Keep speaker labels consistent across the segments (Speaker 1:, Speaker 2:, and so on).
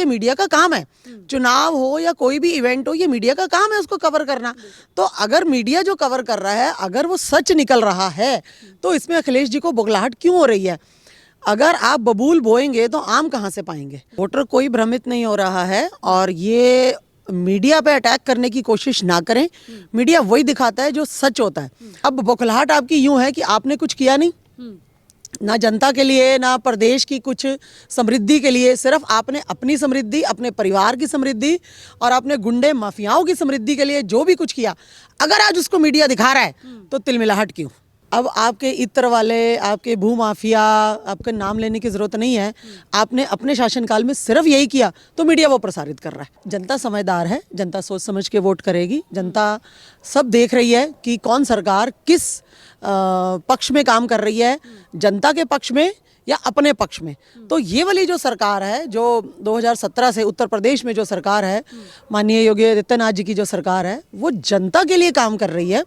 Speaker 1: ये मीडिया का काम है। चुनाव हो या कोई भी इवेंट हो, ये मीडिया का काम है उसको कवर करना। तो अगर मीडिया जो कवर कर रहा है, अगर वो सच निकल रहा है, तो इसमें अखिलेश जी को बुगलाहट क्यों हो रही है? अगर आप बबूल बोएंगे तो आम कहाँ से पाएंगे? वोटर कोई भ्रमित नहीं हो रहा है, और ये मीडिया पे अटैक करने की कोशिश ना करें। मीडिया वही दिखाता है जो सच होता है। अब बौखलाहट आपकी यूं है कि आपने कुछ किया नहीं, ना जनता के लिए, ना प्रदेश की कुछ समृद्धि के लिए। सिर्फ आपने अपनी समृद्धि, अपने परिवार की समृद्धि और अपने गुंडे माफियाओं की समृद्धि के लिए जो भी कुछ किया, अगर आज उसको मीडिया दिखा रहा है तो तिलमिलाहट क्यों? अब आपके इत्र वाले, आपके भू माफिया, आपके नाम लेने की जरूरत नहीं है। आपने अपने शासनकाल में सिर्फ यही किया तो मीडिया वो प्रसारित कर रहा है। जनता समझदार है, जनता सोच समझ के वोट करेगी। जनता सब देख रही है कि कौन सरकार किस पक्ष में काम कर रही है, जनता के पक्ष में या अपने पक्ष में। तो ये वाली जो सरकार है, जो 2017 से उत्तर प्रदेश में जो सरकार है, माननीय योगी आदित्यनाथ जी की जो सरकार है, वो जनता के लिए काम कर रही है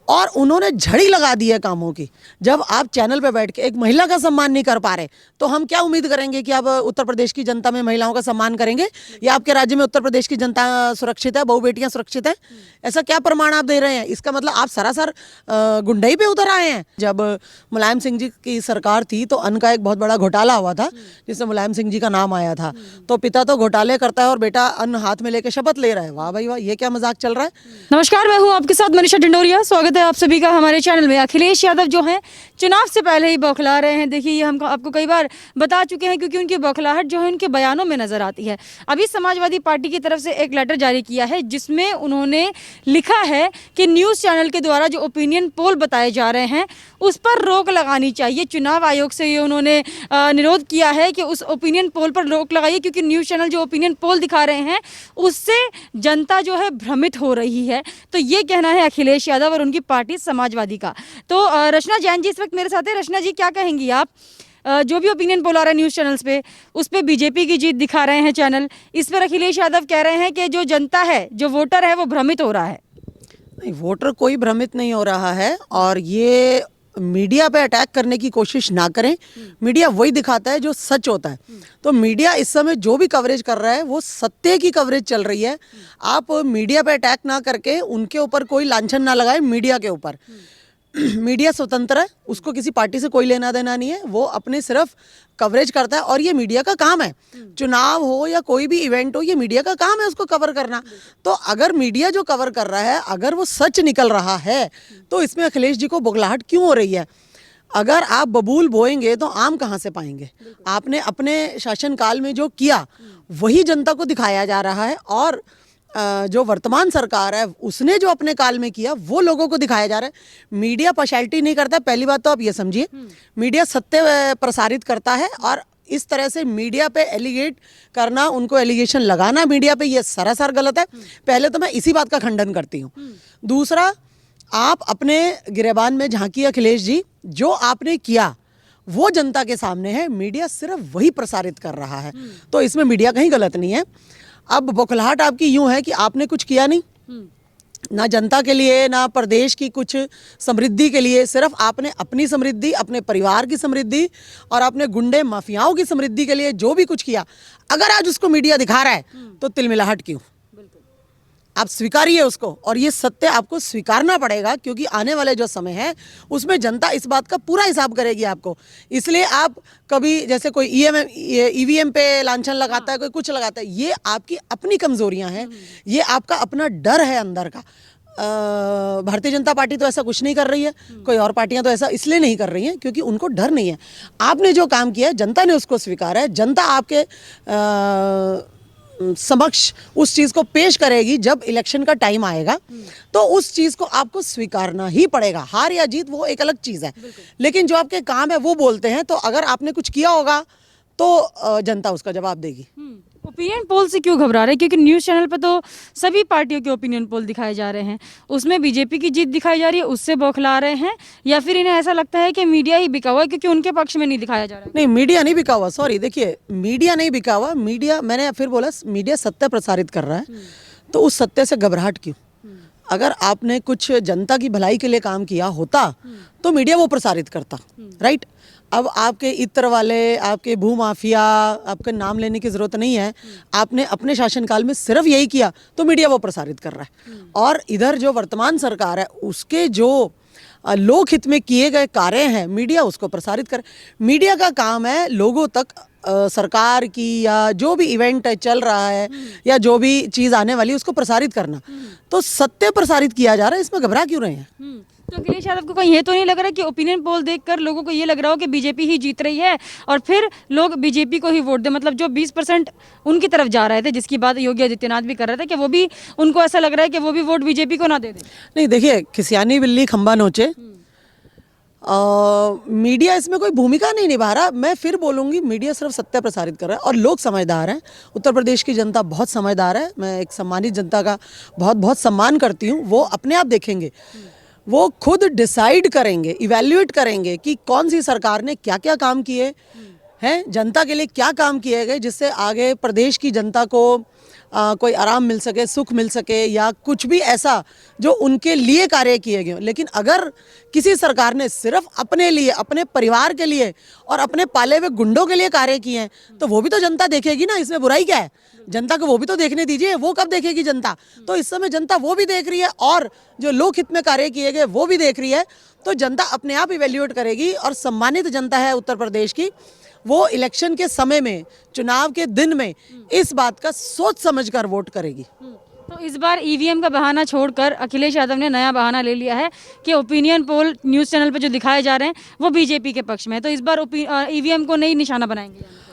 Speaker 1: और उन्होंने झड़ी लगा दी है कामों की। जब आप चैनल पे बैठ के एक महिला का सम्मान नहीं कर पा रहे, तो हम क्या उम्मीद करेंगे कि आप उत्तर प्रदेश की जनता में महिलाओं का सम्मान करेंगे? या आपके राज्य में उत्तर प्रदेश की जनता सुरक्षित है, बहु बेटियां सुरक्षित है? ऐसा क्या प्रमाण आप दे रहे हैं? इसका मतलब आप सरासर गुंडई पे उतर आए हैं। जब मुलायम सिंह जी की सरकार थी तो अन्न का एक बहुत बड़ा घोटाला हुआ था, जिसमें मुलायम सिंह जी का नाम आया था। तो पिता तो घोटाले करता है और बेटा अन्न हाथ में लेके शपथ ले रहा है। वाह भाई वाह, ये क्या मजाक चल रहा है?
Speaker 2: नमस्कार, मैं हूं आपके साथ मनीषा डिंडोरिया। स्वागत है आप सभी का हमारे चैनल में। अखिलेश यादव जो हैं चुनाव से पहले ही बौखला रहे हैं। देखिए, ये हम आपको कई बार बता चुके हैं, क्योंकि उनकी बौखलाहट जो है उनके बयानों में नजर आती है। अभी समाजवादी पार्टी की तरफ से एक लेटर जारी किया है, जिसमें उन्होंने लिखा है कि न्यूज़ चैनल के द्वारा जो ओपिनियन पोल बताए जा रहे हैं उस पर रोक लगानी चाहिए। चुनाव आयोग से ये उन्होंने निरोध किया है कि उस ओपिनियन पोल पर रोक लगाइए, क्योंकि न्यूज़ चैनल जो ओपिनियन पोल दिखा रहे हैं उससे जनता जो है भ्रमित हो रही है। तो ये कहना है अखिलेश यादव और उनकी पार्टी समाजवादी का। तो रचना जैन जी इस वक्त मेरे साथ है। रचना जी, क्या कहेंगी आप? जो भी ओपिनियन पोल आ रहा है न्यूज़ चैनल्स पे, उस पे बीजेपी की जीत दिखा रहे हैं चैनल। इस पर अखिलेश यादव कह रहे हैं कि जो जनता है, जो वोटर है, वो भ्रमित हो रहा है।
Speaker 1: नहीं, वोटर कोई भ्रमित नहीं हो रहा है, और ये मीडिया पे अटैक करने की कोशिश ना करें। मीडिया वही दिखाता है जो सच होता है। तो मीडिया इस समय जो भी कवरेज कर रहा है वो सत्य की कवरेज चल रही है। आप मीडिया पे अटैक ना करके उनके ऊपर कोई लांछन ना लगाए मीडिया के ऊपर। मीडिया स्वतंत्र है, उसको किसी पार्टी से कोई लेना देना नहीं है। वो अपने सिर्फ कवरेज करता है और ये मीडिया का काम है। चुनाव हो या कोई भी इवेंट हो, ये मीडिया का काम है उसको कवर करना। तो अगर मीडिया जो कवर कर रहा है, अगर वो सच निकल रहा है, तो इसमें अखिलेश जी को बुगलाहट क्यों हो रही है? अगर आप बबूल बोएंगे तो आम कहाँ से पाएंगे? आपने अपने शासनकाल में जो किया वही जनता को दिखाया जा रहा है, और जो वर्तमान सरकार है उसने जो अपने काल में किया वो लोगों को दिखाया जा रहा है। मीडिया पार्शियलिटी नहीं करता। पहली बात तो आप ये समझिए, मीडिया सत्य प्रसारित करता है, और इस तरह से मीडिया पे एलिगेट करना, उनको एलिगेशन लगाना मीडिया पे, ये सरासर गलत है। पहले तो मैं इसी बात का खंडन करती हूँ। दूसरा, आप अपने गिरेबान में झांकिए अखिलेश जी, जो आपने किया वो जनता के सामने है। मीडिया सिर्फ वही प्रसारित कर रहा है, तो इसमें मीडिया कहीं गलत नहीं है। अब बौखलाहट आपकी यूं है कि आपने कुछ किया नहीं, ना जनता के लिए, ना प्रदेश की कुछ समृद्धि के लिए। सिर्फ आपने अपनी समृद्धि, अपने परिवार की समृद्धि और अपने गुंडे माफियाओं की समृद्धि के लिए जो भी कुछ किया, अगर आज उसको मीडिया दिखा रहा है तो तिलमिलाहट क्यों? आप स्वीकारिए उसको, और ये सत्य आपको स्वीकारना पड़ेगा, क्योंकि आने वाले जो समय है उसमें जनता इस बात का पूरा हिसाब करेगी आपको। इसलिए आप कभी, जैसे कोई ईवीएम पे लांछन लगाता है, कोई कुछ लगाता है, ये आपकी अपनी कमजोरियां हैं, ये आपका अपना डर है अंदर का। भारतीय जनता पार्टी तो ऐसा कुछ नहीं कर रही है, कोई और पार्टियां तो ऐसा इसलिए नहीं कर रही हैं क्योंकि उनको डर नहीं है। आपने जो काम किया है जनता ने उसको स्वीकारा है। जनता आपके समक्ष उस चीज को पेश करेगी जब इलेक्शन का टाइम आएगा, तो उस चीज को आपको स्वीकारना ही पड़ेगा। हार या जीत वो एक अलग चीज है, लेकिन जो आपके काम है वो बोलते हैं। तो अगर आपने कुछ किया होगा तो जनता उसका जवाब देगी।
Speaker 2: ओपिनियन पोल से क्यों घबरा रहे हैं? क्योंकि न्यूज़ चैनल पे तो सभी पार्टियों के ओपिनियन पोल दिखाए जा रहे हैं, उसमें बीजेपी की जीत दिखाई जा रही है, उससे बौखला रहे हैं, या फिर इन्हें ऐसा लगता है कि मीडिया ही बिका हुआ है क्योंकि उनके पक्ष में नहीं दिखाया जा रहा है?
Speaker 1: नहीं, मीडिया नहीं बिका हुआ। सॉरी, देखिए, मीडिया नहीं बिका हुआ। मीडिया, मैंने फिर बोला, मीडिया सत्य प्रसारित कर रहा है, तो उस सत्य से घबराहट क्यों? अगर आपने कुछ जनता की भलाई के लिए काम किया होता तो मीडिया वो प्रसारित करता, राइट? अब आपके इत्र वाले, आपके भूमाफिया, आपके नाम लेने की ज़रूरत नहीं है। आपने अपने शासनकाल में सिर्फ यही किया तो मीडिया वो प्रसारित कर रहा है। और इधर जो वर्तमान सरकार है उसके जो लोक हित में किए गए कार्य हैं, मीडिया उसको प्रसारित करे। मीडिया का काम है लोगों तक सरकार की या जो भी इवेंट चल रहा है या जो भी चीज़ आने वाली है उसको प्रसारित करना। तो सत्य प्रसारित किया जा रहा है, इसमें घबरा क्यों रहे हैं?
Speaker 2: तो अखिलेश यादव को कहीं ये तो नहीं लग रहा कि ओपिनियन पोल देखकर लोगों को ये लग रहा हो कि बीजेपी ही जीत रही है और फिर लोग बीजेपी को ही वोट दे, मतलब जो 20% उनकी तरफ जा रहे थे, जिसकी बात योगी आदित्यनाथ भी कर रहे थे कि वो भी, उनको ऐसा लग रहा है कि वो भी वोट बीजेपी को ना दे दें।
Speaker 1: नहीं, देखिए, खिसियानी बिल्ली खंबा नोचे। मीडिया इसमें कोई भूमिका नहीं निभा रहा। मैं फिर बोलूँगी, मीडिया सिर्फ सत्य प्रसारित कर रहा है और लोग समझदार हैं। उत्तर प्रदेश की जनता बहुत समझदार है। मैं एक सम्मानित जनता का बहुत बहुत सम्मान करती हूँ। वो अपने आप देखेंगे, वो खुद डिसाइड करेंगे, इवैल्यूएट करेंगे कि कौन सी सरकार ने क्या क्या काम किए हैं, जनता के लिए क्या काम किए गए जिससे आगे प्रदेश की जनता को कोई आराम मिल सके, सुख मिल सके या कुछ भी ऐसा जो उनके लिए कार्य किए गए। लेकिन अगर किसी सरकार ने सिर्फ अपने लिए, अपने परिवार के लिए और अपने पाले हुए गुंडों के लिए कार्य किए हैं तो वो भी तो जनता देखेगी ना। इसमें बुराई क्या है? जनता को वो भी तो देखने दीजिए। वो कब देखेगी जनता? तो इस समय जनता वो भी देख रही है और जो लोक हित में कार्य किए गए वो भी देख रही है। तो जनता अपने आप इवैल्यूएट करेगी और सम्मानित जनता है उत्तर प्रदेश की, वो इलेक्शन के समय में, चुनाव के दिन में इस बात का सोच समझकर वोट करेगी।
Speaker 2: तो इस बार ईवीएम का बहाना छोड़कर अखिलेश यादव ने नया बहाना ले लिया है कि ओपिनियन पोल न्यूज़ चैनल पे जो दिखाए जा रहे हैं वो बीजेपी के पक्ष में है। तो इस बार ईवीएम को नहीं निशाना बनाएंगे।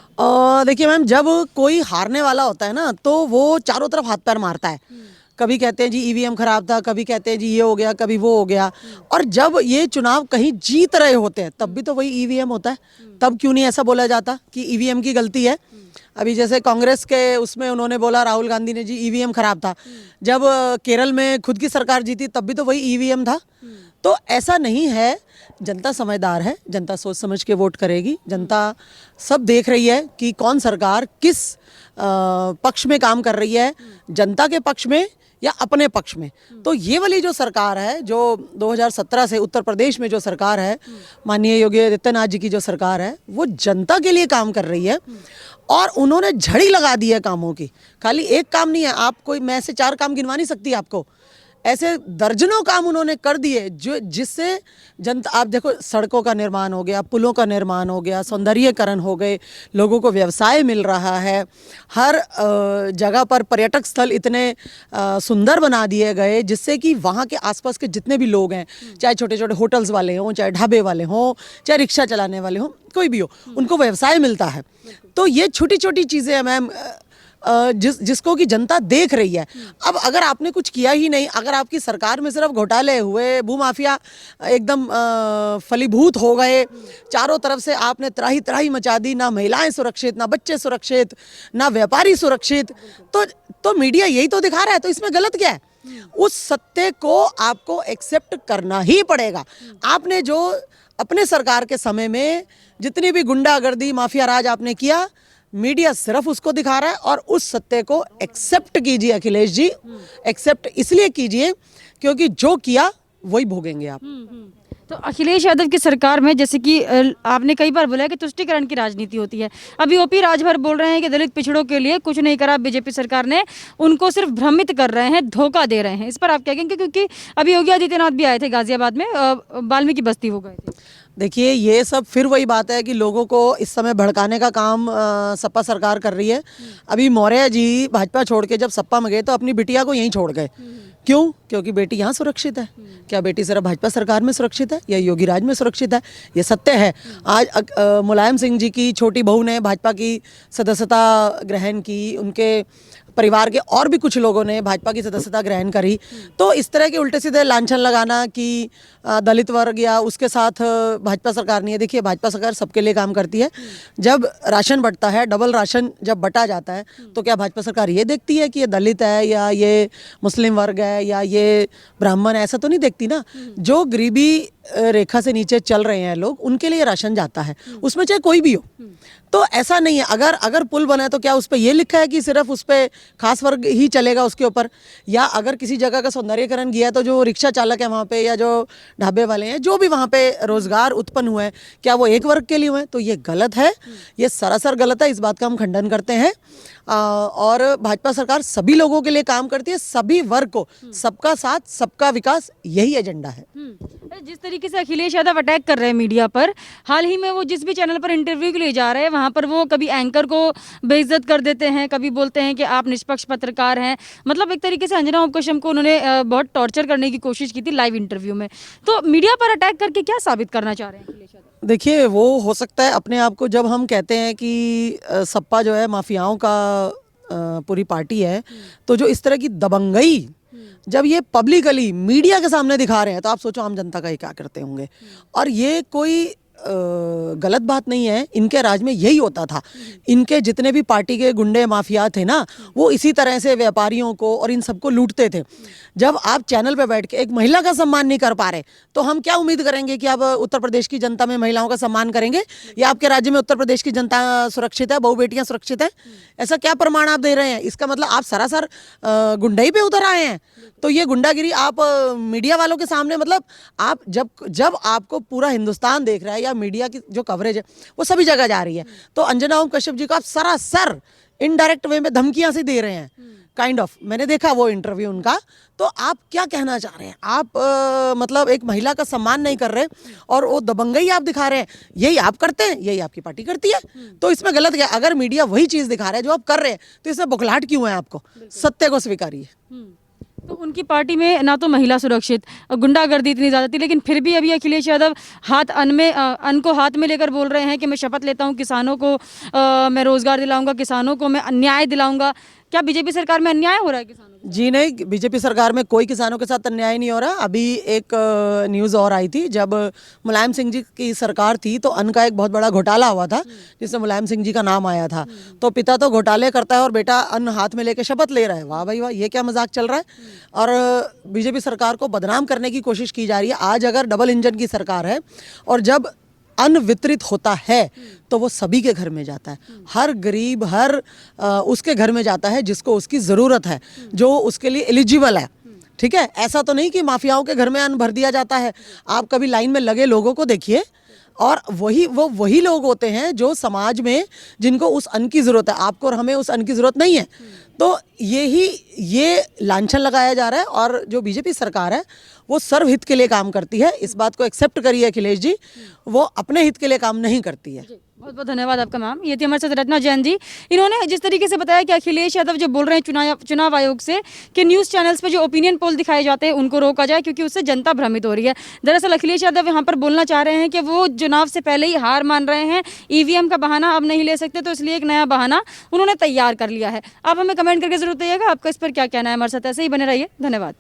Speaker 1: देखिए मैम, जब कोई हारने वाला होता है ना तो वो चारों तरफ हाथ पैर मारता है। कभी कहते हैं जी ईवीएम खराब था, कभी कहते हैं जी ये हो गया, कभी वो हो गया। और जब ये चुनाव कहीं जीत रहे होते हैं तब भी तो वही ईवीएम होता है। तब क्यों नहीं ऐसा बोला जाता कि ईवीएम की गलती है? अभी जैसे कांग्रेस के उसमें उन्होंने बोला, राहुल गांधी ने, जी ईवीएम खराब था। जब केरल में खुद की सरकार जीती तब भी तो वही ईवीएम था। तो ऐसा नहीं है। जनता समझदार है, जनता सोच समझ के वोट करेगी। जनता सब देख रही है कि कौन सरकार किस पक्ष में काम कर रही है, जनता के पक्ष में या अपने पक्ष में। तो ये वाली जो सरकार है, जो 2017 से उत्तर प्रदेश में जो सरकार है, माननीय योगी आदित्यनाथ जी की जो सरकार है, वो जनता के लिए काम कर रही है और उन्होंने झड़ी लगा दी है कामों की। खाली एक काम नहीं है, आप कोई, मैं ऐसे 4 काम गिनवा नहीं सकती आपको, ऐसे दर्जनों काम उन्होंने कर दिए जो जिससे जनता, आप देखो, सड़कों का निर्माण हो गया, पुलों का निर्माण हो गया, सौंदर्यीकरण हो गए, लोगों को व्यवसाय मिल रहा है, हर जगह पर पर्यटक स्थल इतने सुंदर बना दिए गए जिससे कि वहाँ के आसपास के जितने भी लोग हैं, चाहे छोटे छोटे होटल्स वाले हों, चाहे ढाबे वाले हों, चाहे रिक्शा चलाने वाले हों, कोई भी हो, उनको व्यवसाय मिलता है। तो ये छोटी छोटी चीज़ें हैं मैम, जिसको कि जनता देख रही है। अब अगर आपने कुछ किया ही नहीं, अगर आपकी सरकार में सिर्फ घोटाले हुए, भूमाफिया एकदम फलीभूत हो गए, चारों तरफ से आपने त्राही त्राही मचा दी, ना महिलाएं सुरक्षित, ना बच्चे सुरक्षित, ना व्यापारी सुरक्षित, तो मीडिया यही तो दिखा रहा है। तो इसमें गलत क्या है? उस सत्य को आपको एक्सेप्ट करना ही पड़ेगा। आपने जो अपने सरकार के समय में जितनी भी गुंडागर्दी, माफिया राज आपने किया, मीडिया सिर्फ उसको दिखा रहा है और उस सत्य को एक्सेप्ट कीजिए अखिलेश जी। एक्सेप्ट इसलिए कीजिए क्योंकि जो किया वही भोगेंगे आप।
Speaker 2: तो अखिलेश यादव की सरकार में, जैसे कि आपने कई बार बोला है कि तुष्टीकरण की राजनीति होती है, अभी ओपी राजभर बोल रहे हैं कि दलित पिछड़ों के लिए कुछ नहीं करा बीजेपी सरकार ने, उनको सिर्फ भ्रमित कर रहे हैं, धोखा दे रहे हैं। इस पर आप क्या कहेंगे? क्योंकि अभी योगी आदित्यनाथ भी आए थे गाजियाबाद में, वाल्मीकि बस्ती वो गए थे।
Speaker 1: देखिए, ये सब फिर वही बात है कि लोगों को इस समय भड़काने का काम सपा सरकार कर रही है। अभी मौर्य जी भाजपा छोड़ के जब सपा में गए तो अपनी बिटिया को यहीं छोड़ गए। क्यों? क्योंकि बेटी यहाँ सुरक्षित है। क्या बेटी सिर्फ भाजपा सरकार में सुरक्षित है या योगी राज में सुरक्षित है? ये सत्य है। आज मुलायम सिंह जी की छोटी बहू ने भाजपा की सदस्यता ग्रहण की, उनके परिवार के और भी कुछ लोगों ने भाजपा की सदस्यता ग्रहण करी। तो इस तरह के उल्टे सीधे लांछन लगाना कि दलित वर्ग या उसके साथ भाजपा सरकार नहीं है। देखिए, भाजपा सरकार सबके लिए काम करती है। जब राशन बंटता है, डबल राशन जब बंटा जाता है, तो क्या भाजपा सरकार ये देखती है कि ये दलित है या ये मुस्लिम वर्ग है है या ये ब्राह्मण है, ऐसा तो नहीं देखती ना। जो गरीबी रेखा से नीचे चल रहे हैं लोग, उनके लिए राशन जाता है, उसमें चाहे कोई भी हो। तो ऐसा नहीं है, अगर पुल बना है तो क्या उस पर ये लिखा है कि सिर्फ उस पर खास वर्ग ही चलेगा उसके ऊपर, या अगर किसी जगह का सौंदर्यीकरण किया है तो जो रिक्शा चालक है वहाँ पे या जो ढाबे वाले हैं, जो भी वहाँ पे रोजगार उत्पन्न हुए हैं, क्या वो एक वर्ग के लिए हुए हैं? तो ये गलत है, ये सरासर गलत है। इस बात का हम खंडन करते हैं। और भाजपा सरकार सभी लोगों के लिए काम करती है, सभी वर्ग को, सबका साथ सबका विकास, यही एजेंडा है।
Speaker 2: जिस तरीके से अखिलेश यादव अटैक कर रहे हैं मीडिया पर, हाल ही में वो जिस भी चैनल पर इंटरव्यू के लिए जा रहे हैं वहां पर वो कभी एंकर को बेइज्जत कर देते हैं, कभी बोलते हैं कि आप निष्पक्ष पत्रकार हैं। मतलब एक तरीके से अंजना ओम कश्यप को उन्होंने बहुत टॉर्चर करने की कोशिश की थी लाइव इंटरव्यू में। तो मीडिया पर अटैक करके क्या साबित करना चाह रहे हैं अखिलेश यादव?
Speaker 1: देखिए, वो हो सकता है अपने आप को, जब हम कहते हैं कि सपा जो है माफियाओं का पूरी पार्टी है, तो जो इस तरह की दबंगई जब ये पब्लिकली मीडिया के सामने दिखा रहे हैं, तो आप सोचो आम जनता का ये क्या करते होंगे। और ये कोई गलत बात नहीं है, इनके राज में यही होता था। इनके जितने भी पार्टी के गुंडे माफिया थे ना, वो इसी तरह से व्यापारियों को और इन सबको लूटते थे। जब आप चैनल पे बैठ के एक महिला का सम्मान नहीं कर पा रहे, तो हम क्या उम्मीद करेंगे कि अब उत्तर प्रदेश की जनता में महिलाओं का सम्मान करेंगे, या आपके राज्य में उत्तर प्रदेश की जनता सुरक्षित है, बहु बेटियां सुरक्षित है? ऐसा क्या प्रमाण आप दे रहे हैं? इसका मतलब आप सरासर गुंडई पे उतर आए हैं। तो ये गुंडागिरी आप मीडिया वालों के सामने, मतलब आप जब आपको पूरा हिंदुस्तान देख रहा है, या मीडिया की जो कवरेज है वो सभी जगह जा रही है, तो अंजना ओम कश्यप जी को आप सरासर इनडायरेक्ट वे में धमकियां सी दे रहे हैं, काइंड ऑफ। मैंने देखा वो इंटरव्यू उनका। तो आप क्या कहना चाह रहे हैं? आप मतलब एक महिला का सम्मान नहीं कर रहे और वो दबंगई आप दिखा रहे हैं। यही आप करते हैं, यही आपकी पार्टी करती है, तो इसमें गलत क्या? अगर मीडिया वही चीज दिखा रहा है जो आप कर रहे हैं, तो इसमें बौखलाहट क्यों है? आपको सत्य को स्वीकारिए।
Speaker 2: तो उनकी पार्टी में ना तो महिला सुरक्षित, गुंडागर्दी इतनी ज़्यादा थी, लेकिन फिर भी अभी अखिलेश यादव अन्न को हाथ में लेकर बोल रहे हैं कि मैं शपथ लेता हूं, किसानों को मैं रोजगार दिलाऊंगा, किसानों को मैं न्याय दिलाऊंगा। क्या बीजेपी सरकार में अन्याय हो रहा है किसानों को?
Speaker 1: जी नहीं, बीजेपी सरकार में कोई किसानों के साथ अन्याय नहीं हो रहा। अभी एक न्यूज़ और आई थी, जब मुलायम सिंह जी की सरकार थी तो अन्न का एक बहुत बड़ा घोटाला हुआ था, जिसमें मुलायम सिंह जी का नाम आया था। तो पिता तो घोटाले करता है और बेटा अन्न हाथ में लेके शपथ ले रहा है। वाह भाई वाह, ये क्या मजाक चल रहा है? और बीजेपी सरकार को बदनाम करने की कोशिश की जा रही है। आज अगर डबल इंजन की सरकार है और जब अन्न वितरित होता है तो वो सभी के घर में जाता है, हर गरीब, हर उसके घर में जाता है जिसको उसकी ज़रूरत है, जो उसके लिए एलिजिबल है। ठीक है, ऐसा तो नहीं कि माफियाओं के घर में अन्न भर दिया जाता है। आप कभी लाइन में लगे लोगों को देखिए, और वही लोग होते हैं जो समाज में, जिनको उस अन्न की ज़रूरत है। आपको और हमें उस अन्न की ज़रूरत नहीं है। तो ये लांछन लगाया जा रहा है। और जो बीजेपी सरकार है वो सर्वहित के लिए काम करती है, इस बात को एक्सेप्ट करिए अखिलेश जी, वो अपने हित के लिए काम नहीं करती है।
Speaker 2: बहुत बहुत धन्यवाद आपका मैम। ये थी हमारे साथ रचना जैन जी। इन्होंने जिस तरीके से बताया कि अखिलेश यादव जो बोल रहे हैं चुनाव आयोग से कि न्यूज़ चैनल्स पे जो ओपिनियन पोल दिखाए जाते हैं उनको रोका जाए, क्योंकि उससे जनता भ्रमित हो रही है। दरअसल अखिलेश यादव यहाँ पर बोलना चाह रहे हैं कि वो चुनाव से पहले ही हार मान रहे हैं, ईवीएम का बहाना अब नहीं ले सकते, तो इसलिए एक नया बहाना उन्होंने तैयार कर लिया है। आप हमें कमेंट करके जरूर बताइएगा आपका इस पर क्या कहना है। हमारे साथ ऐसे ही बने रहिए। धन्यवाद।